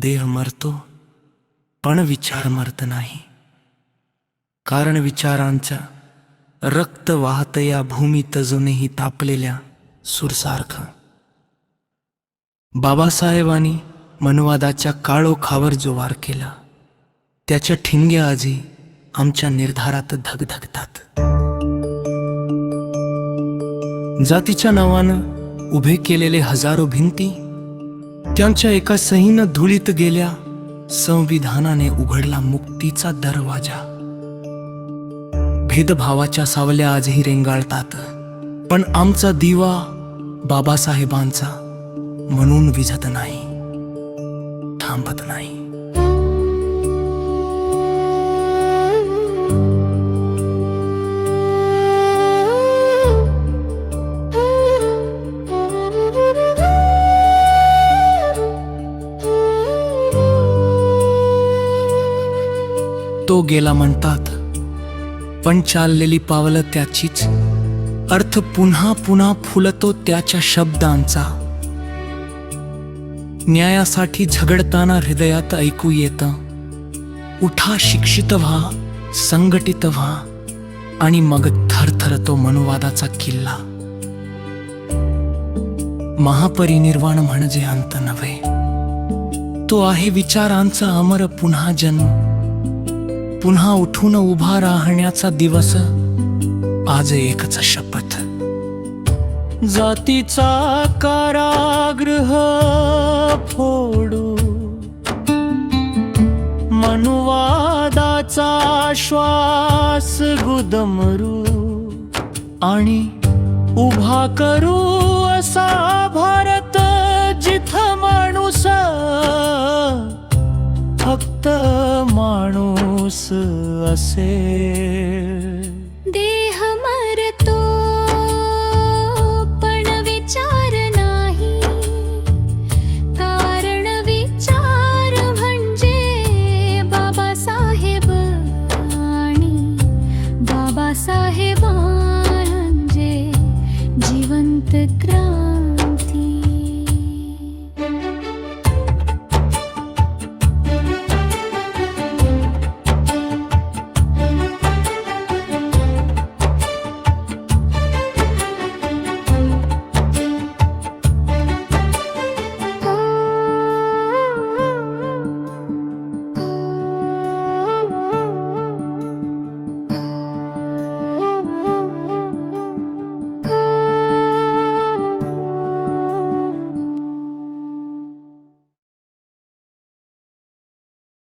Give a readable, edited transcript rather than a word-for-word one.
देह मरतो पण विचार मरत नाही, कारण विचारांच्या रक्त वाहत या भूमीत अजूनही तापलेल्या सूरसारखं. बाबासाहेबांनी मनवादाच्या काळोखावर जो वार केला, त्याच्या ठिणग्या आजी आमच्या निर्धारात धगधगतात. जातीच्या नावानं उभे केलेले हजारो भिंती त्यांच्या एका सहीनं धुळीत गेल्या. संविधानाने उघडला मुक्तीचा दरवाजा. भेदभावाच्या सावल्या आजही रेंगाळतात, पण आमचा दिवा बाबासाहेबांचा म्हणून विझत नाही, थांबत नाही. तो गेला म्हणतात, पण चाललेली पावलं त्याचीच. अर्थ पुन्हा पुन्हा फुलतो त्याच्या शब्दांचा. न्यायासाठी झगडताना हृदयात ऐकू येतं, उठा, शिक्षित व्हा, संघटित व्हा. आणि मग थरथरतो मनवादाचा किल्ला. महापरिनिर्वाण म्हणजे अंत नव्हे, तो आहे विचारांचा अमर पुन्हा जन्म. पुन्हा उठून उभा राहण्याचा दिवस. आज एकच शपथ, जातीचा कारागृह फोडू, मनुवादाचा श्वास गुदमरू, आणि उभा करू असा भारत जिथं माणूस, फक्त माणूस असेल.